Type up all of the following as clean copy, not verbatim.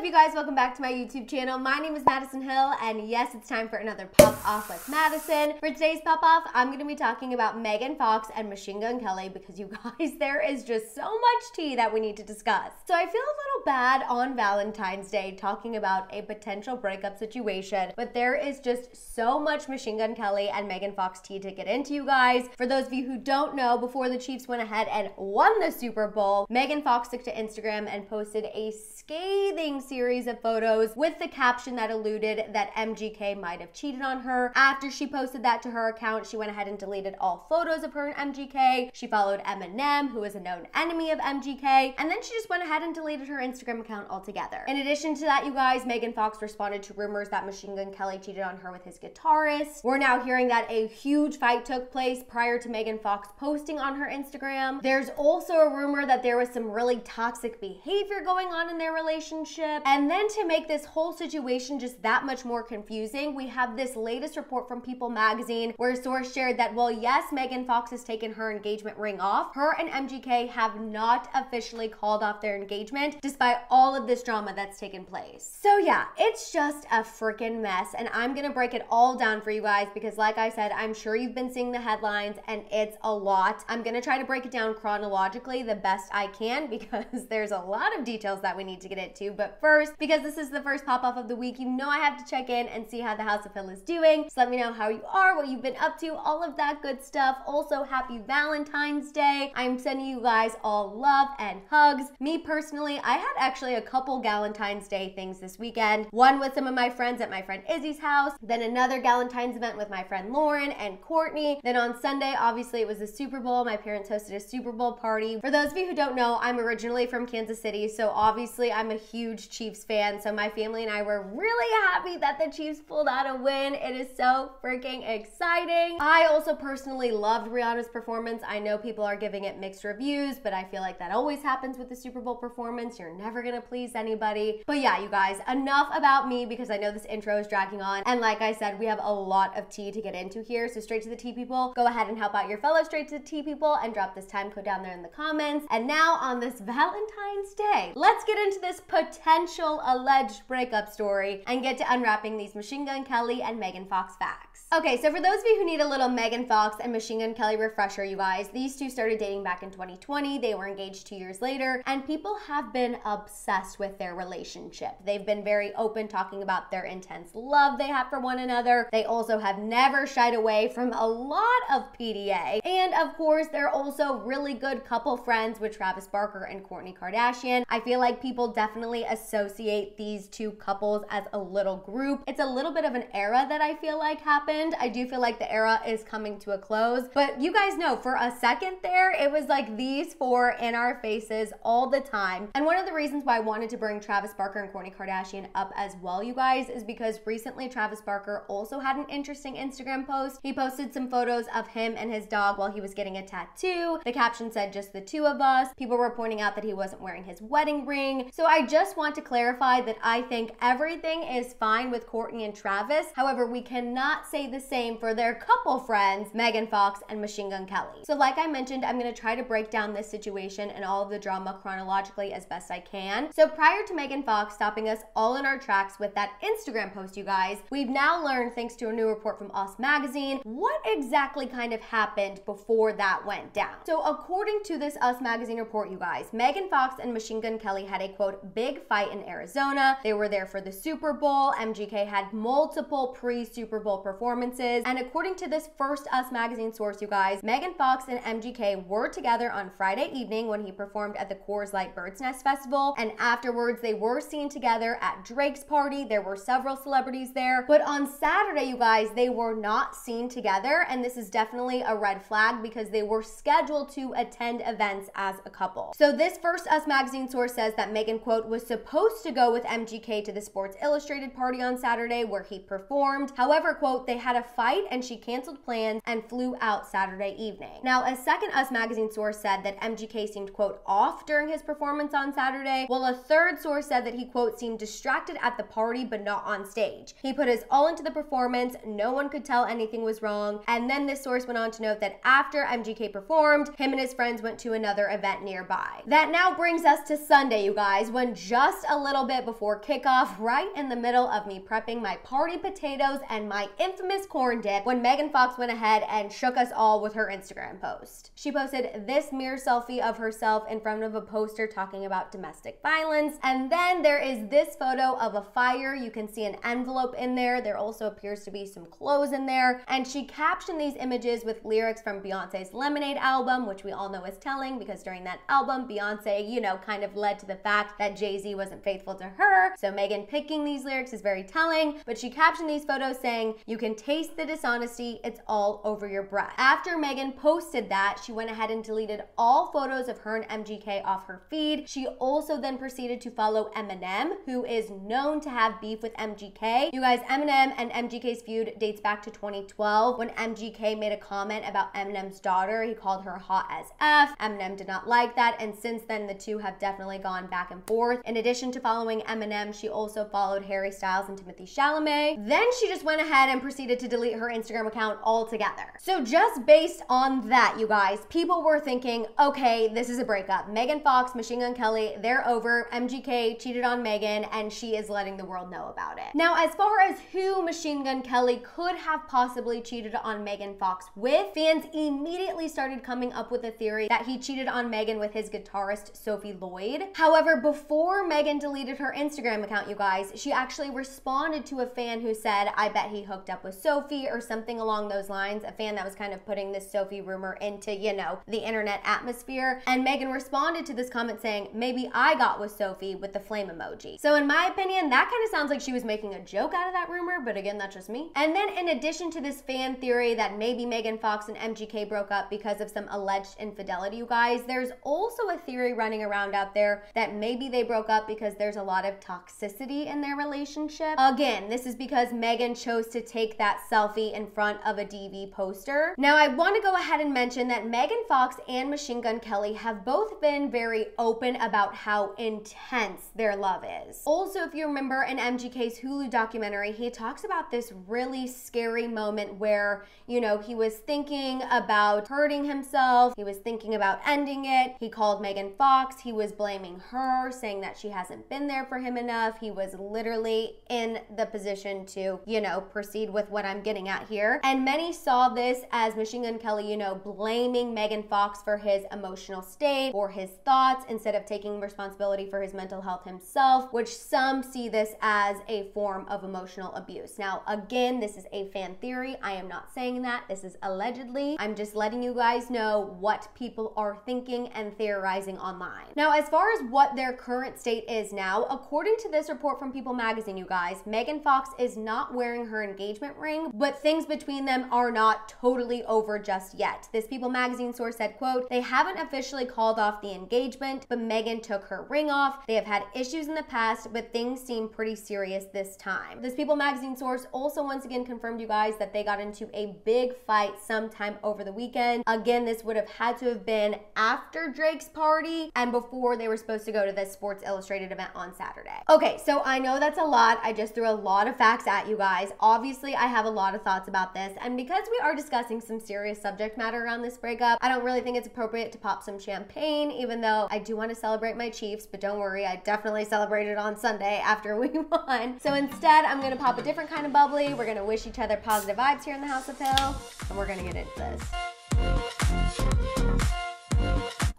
up, you guys? Welcome back to my YouTube channel. My name is Maddison Hill, and yes, it's time for another Pop Off with Maddison. For today's Pop Off, I'm going to be talking about Megan Fox and Machine Gun Kelly because, you guys, there is just so much tea that we need to discuss. So I feel a little bad on Valentine's Day talking about a potential breakup situation, but there is just so much Machine Gun Kelly and Megan Fox tea to get into, you guys. For those of you who don't know, before the Chiefs went ahead and won the Super Bowl, Megan Fox took to Instagram and posted a scathing series of photos with the caption that alluded that MGK might have cheated on her. After she posted that to her account, she went ahead and deleted all photos of her and MGK. She followed Eminem, who is a known enemy of MGK, and then she just went ahead and deleted her Instagram account altogether. In addition to that, you guys, Megan Fox responded to rumors that Machine Gun Kelly cheated on her with his guitarist. We're now hearing that a huge fight took place prior to Megan Fox posting on her Instagram. There's also a rumor that there was some really toxic behavior going on in their relationship. And then to make this whole situation just that much more confusing, we have this latest report from People magazine where a source shared that, well, yes, Megan Fox has taken her engagement ring off. Her and MGK have not officially called off their engagement despite all of this drama that's taken place. So yeah, it's just a freaking mess, and I'm gonna break it all down for you guys because, like I said, I'm sure you've been seeing the headlines and it's a lot. I'm gonna try to break it down chronologically the best I can because there's a lot of details that we need to get into. But first, because this is the first pop-off of the week, you know I have to check in and see how the House of Hill is doing. So let me know how you are, what you've been up to, all of that good stuff. Also, happy Valentine's Day. I'm sending you guys all love and hugs. Me personally, I had actually a couple Galentine's Day things this weekend. One with some of my friends at my friend Izzy's house, then another Galentine's event with my friend Lauren and Courtney. Then on Sunday, obviously it was the Super Bowl. My parents hosted a Super Bowl party. For those of you who don't know, I'm originally from Kansas City, so obviously I'm a huge Chiefs fan. So my family and I were really happy that the Chiefs pulled out a win. It is so freaking exciting. I also personally loved Rihanna's performance. I know people are giving it mixed reviews, but I feel like that always happens with the Super Bowl performance. You're never gonna please anybody. But yeah, you guys, enough about me because I know this intro is dragging on. And like I said, we have a lot of tea to get into here. So straight to the tea people, go ahead and help out your fellow straight to the tea people and drop this time code down there in the comments. And now on this Valentine's Day, let's get into this potential alleged breakup story and get to unwrapping these Machine Gun Kelly and Megan Fox facts. Okay, so for those of you who need a little Megan Fox and Machine Gun Kelly refresher, you guys, these two started dating back in 2020. They were engaged 2 years later, and people have been obsessed with their relationship. They've been very open talking about their intense love they have for one another. They also have never shied away from a lot of PDA. And of course, they're also really good couple friends with Travis Barker and Kourtney Kardashian. I feel like people definitely associate these two couples as a little group. It's a little bit of an era that I feel like happened. I do feel like the era is coming to a close, but you guys know for a second there, it was like these four in our faces all the time. And one of the reasons why I wanted to bring Travis Barker and Kourtney Kardashian up as well, you guys, is because recently Travis Barker also had an interesting Instagram post. He posted some photos of him and his dog while he was getting a tattoo. The caption said, "Just the two of us." People were pointing out that he wasn't wearing his wedding ring. So I just want to clarify that I think everything is fine with Kourtney and Travis. However, we cannot say the same for their couple friends, Megan Fox and Machine Gun Kelly. So like I mentioned, I'm gonna try to break down this situation and all of the drama chronologically as best I can. So prior to Megan Fox stopping us all in our tracks with that Instagram post, you guys, we've now learned, thanks to a new report from Us Magazine, what exactly kind of happened before that went down. So according to this Us Magazine report, you guys, Megan Fox and Machine Gun Kelly had a, quote, big fight in Arizona. They were there for the Super Bowl. MGK had multiple pre-Super Bowl performances. And according to this first Us Magazine source, you guys, Megan Fox and MGK were together on Friday evening when he performed at the Coors Light Bird's Nest Festival. And afterwards, they were seen together at Drake's party. There were several celebrities there. But on Saturday, you guys, they were not seen together. And this is definitely a red flag because they were scheduled to attend events as a couple. So this first Us Magazine source says that Megan, quote, was supposed to go with MGK to the Sports Illustrated party on Saturday where he performed. However, quote, they had had a fight and she canceled plans and flew out Saturday evening. Now, a second Us magazine source said that MGK seemed, quote, off during his performance on Saturday, while a third source said that he, quote, seemed distracted at the party but not on stage. He put his all into the performance, no one could tell anything was wrong, and then this source went on to note that after MGK performed, him and his friends went to another event nearby. That now brings us to Sunday, you guys, when just a little bit before kickoff, right in the middle of me prepping my party potatoes and my infamous corn dip, when Megan Fox went ahead and shook us all with her Instagram post. She posted this mirror selfie of herself in front of a poster talking about domestic violence, and then there is this photo of a fire. You can see an envelope in there. There also appears to be some clothes in there, and she captioned these images with lyrics from Beyonce's Lemonade album, which we all know is telling because during that album, Beyonce, you know, kind of led to the fact that Jay-Z wasn't faithful to her. So Megan picking these lyrics is very telling, but she captioned these photos saying, "You can taste the dishonesty, it's all over your breath." After Megan posted that, she went ahead and deleted all photos of her and MGK off her feed. She also then proceeded to follow Eminem, who is known to have beef with MGK. You guys, Eminem and MGK's feud dates back to 2012 when MGK made a comment about Eminem's daughter. He called her hot as F. Eminem did not like that, and since then the two have definitely gone back and forth. In addition to following Eminem, she also followed Harry Styles and Timothée Chalamet. Then she just went ahead and proceeded to delete her Instagram account altogether. So just based on that, you guys, people were thinking, okay, this is a breakup. Megan Fox, Machine Gun Kelly, they're over. MGK cheated on Megan and she is letting the world know about it. Now, as far as who Machine Gun Kelly could have possibly cheated on Megan Fox with, fans immediately started coming up with a theory that he cheated on Megan with his guitarist Sophie Lloyd. However, before Megan deleted her Instagram account, you guys, she actually responded to a fan who said, "I bet he hooked up with Sophie," or something along those lines. A fan that was kind of putting this Sophie rumor into, you know, the internet atmosphere. And Megan responded to this comment saying, "Maybe I got with Sophie," with the flame emoji. So in my opinion, that kind of sounds like she was making a joke out of that rumor, but again, that's just me. And then in addition to this fan theory that maybe Megan Fox and MGK broke up because of some alleged infidelity, you guys, there's also a theory running around out there that maybe they broke up because there's a lot of toxicity in their relationship. Again, this is because Megan chose to take that selfie in front of a DV poster. Now, I want to go ahead and mention that Megan Fox and Machine Gun Kelly have both been very open about how intense their love is. Also, if you remember in MGK's Hulu documentary, he talks about this really scary moment where, you know, he was thinking about hurting himself. He was thinking about ending it. He called Megan Fox. He was blaming her, saying that she hasn't been there for him enough. He was literally in the position to, you know, proceed with what I'm getting at here. And many saw this as Machine Gun Kelly, you know, blaming Megan Fox for his emotional state or his thoughts instead of taking responsibility for his mental health himself, which some see this as a form of emotional abuse. Now, again, this is a fan theory. I am not saying that. This is allegedly. I'm just letting you guys know what people are thinking and theorizing online. Now, as far as what their current state is now, according to this report from People magazine, you guys, Megan Fox is not wearing her engagement ring, but things between them are not totally over just yet. This People magazine source said, quote, "They haven't officially called off the engagement, but Megan took her ring off. They have had issues in the past, but things seem pretty serious this time." This People magazine source also once again confirmed, you guys, that they got into a big fight sometime over the weekend. Again, this would have had to have been after Drake's party and before they were supposed to go to the Sports Illustrated event on Saturday. Okay, so I know that's a lot. I just threw a lot of facts at you guys. Obviously, I have a lot of thoughts about this, and because we are discussing some serious subject matter around this breakup, I don't really think it's appropriate to pop some champagne, even though I do want to celebrate my Chiefs, but don't worry, I definitely celebrated on Sunday after we won. So instead, I'm gonna pop a different kind of bubbly. We're gonna wish each other positive vibes here in the House of Hill, and we're gonna get into this.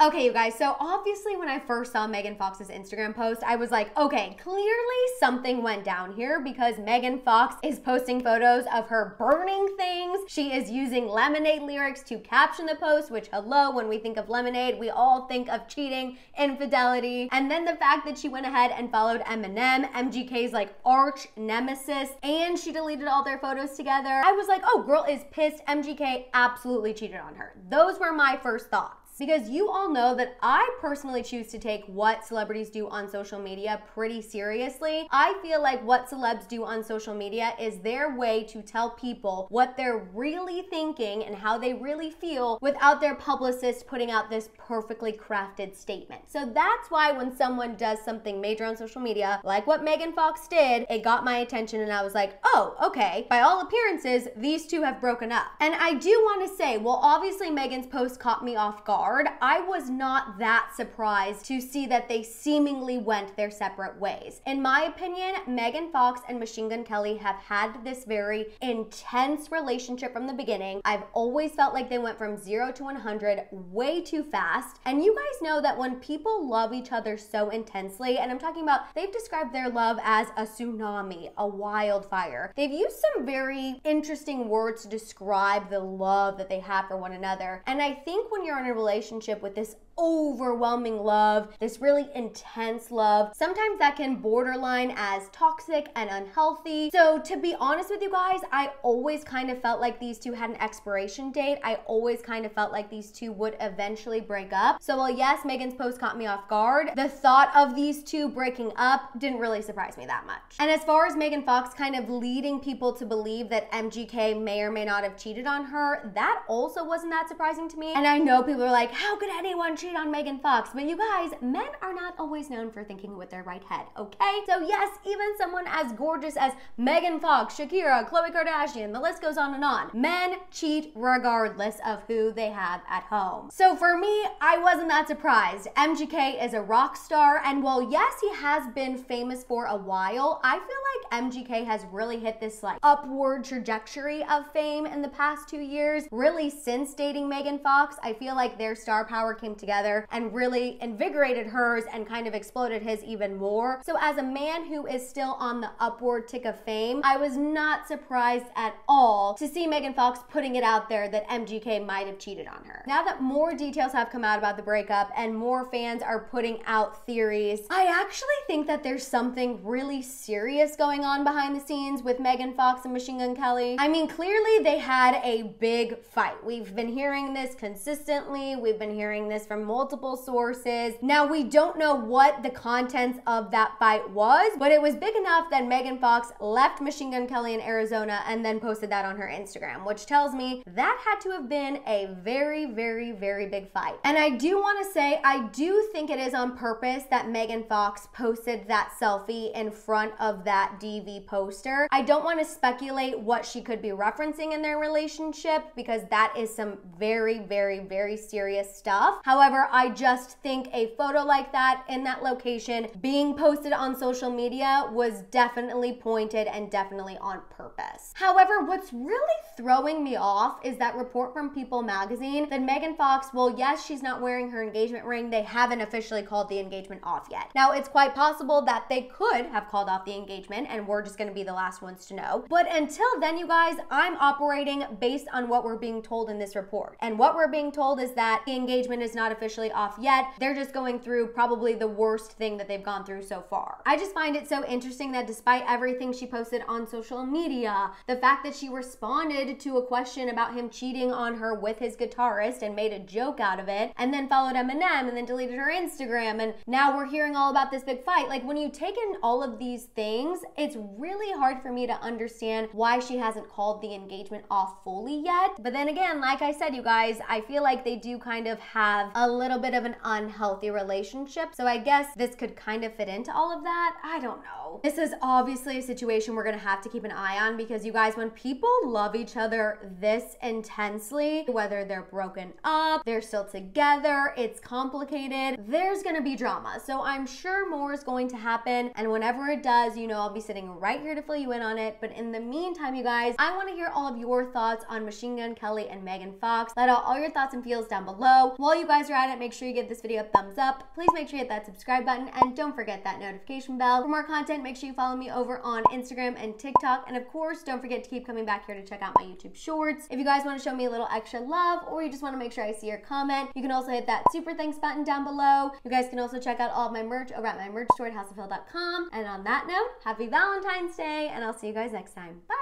Okay, you guys, so obviously when I first saw Megan Fox's Instagram post, I was like, okay, clearly something went down here because Megan Fox is posting photos of her burning things. She is using Lemonade lyrics to caption the post, which, hello, when we think of Lemonade, we all think of cheating, infidelity. And then the fact that she went ahead and followed Eminem, MGK's like arch nemesis, and she deleted all their photos together. I was like, oh, girl is pissed. MGK absolutely cheated on her. Those were my first thoughts. because you all know that I personally choose to take what celebrities do on social media pretty seriously. I feel like what celebs do on social media is their way to tell people what they're really thinking and how they really feel without their publicist putting out this perfectly crafted statement. So that's why when someone does something major on social media, like what Megan Fox did, it got my attention and I was like, oh, okay, by all appearances, these two have broken up. And I do want to say, well, obviously Megan's post caught me off guard. I was not that surprised to see that they seemingly went their separate ways. In my opinion, Megan Fox and Machine Gun Kelly have had this very intense relationship from the beginning. I've always felt like they went from 0 to 100 way too fast. And you guys know that when people love each other so intensely, and I'm talking about, they've described their love as a tsunami, a wildfire. They've used some very interesting words to describe the love that they have for one another. And I think when you're in a relationship with this overwhelming love, this really intense love, sometimes that can borderline as toxic and unhealthy. So to be honest with you guys, I always kind of felt like these two had an expiration date. I always kind of felt like these two would eventually break up. So while yes, Megan's post caught me off guard, the thought of these two breaking up didn't really surprise me that much. And as far as Megan Fox kind of leading people to believe that MGK may or may not have cheated on her, that also wasn't that surprising to me. And I know people are like, how could anyone cheat on Megan Fox? But you guys, men are not always known for thinking with their right head, okay? So yes, even someone as gorgeous as Megan Fox, Shakira, Khloe Kardashian, the list goes on and on. Men cheat regardless of who they have at home. So for me, I wasn't that surprised. MGK is a rock star, and while yes, he has been famous for a while, I feel like MGK has really hit this like upward trajectory of fame in the past 2 years. Really since dating Megan Fox, I feel like their star power came together and really invigorated hers and kind of exploded his even more. So as a man who is still on the upward tick of fame, I was not surprised at all to see Megan Fox putting it out there that MGK might have cheated on her. Now that more details have come out about the breakup and more fans are putting out theories, I actually think that there's something really serious going on behind the scenes with Megan Fox and Machine Gun Kelly. I mean, clearly they had a big fight. We've been hearing this consistently. We've been hearing this from multiple sources. Now, we don't know what the contents of that fight was, but it was big enough that Megan Fox left Machine Gun Kelly in Arizona and then posted that on her Instagram, which tells me that had to have been a very, very, very big fight. And I do want to say, I do think it is on purpose that Megan Fox posted that selfie in front of that DV poster. I don't want to speculate what she could be referencing in their relationship because that is some very, very, very serious stuff. However, I just think a photo like that in that location being posted on social media was definitely pointed and definitely on purpose. However, what's really throwing me off is that report from People magazine that Megan Fox, well, yes, she's not wearing her engagement ring. They haven't officially called the engagement off yet. Now, it's quite possible that they could have called off the engagement and we're just gonna be the last ones to know. But until then, you guys, I'm operating based on what we're being told in this report. And what we're being told is that the engagement is not officially off yet. They're just going through probably the worst thing that they've gone through so far. I just find it so interesting that despite everything she posted on social media, the fact that she responded to a question about him cheating on her with his guitarist and made a joke out of it, and then followed Eminem and then deleted her Instagram, and now we're hearing all about this big fight. Like, when you take in all of these things, it's really hard for me to understand why she hasn't called the engagement off fully yet. But then again, like I said, you guys, I feel like they do kind of have a little bit of an unhealthy relationship. So I guess this could kind of fit into all of that. I don't know. This is obviously a situation we're gonna have to keep an eye on because you guys, when people love each other this intensely, whether they're broken up, they're still together, it's complicated, there's gonna be drama. So I'm sure more is going to happen. And whenever it does, you know, I'll be sitting right here to fill you in on it. But in the meantime, you guys, I wanna hear all of your thoughts on Machine Gun Kelly and Megan Fox. Let out all your thoughts and feels down below. While you guys are at it, make sure you give this video a thumbs up. Please make sure you hit that subscribe button and don't forget that notification bell. For more content, make sure you follow me over on Instagram and TikTok. And of course, don't forget to keep coming back here to check out my YouTube shorts. If you guys want to show me a little extra love or you just want to make sure I see your comment, you can also hit that super thanks button down below. You guys can also check out all of my merch over at my merch store at houseofhill.com. And on that note, happy Valentine's Day, and I'll see you guys next time. Bye!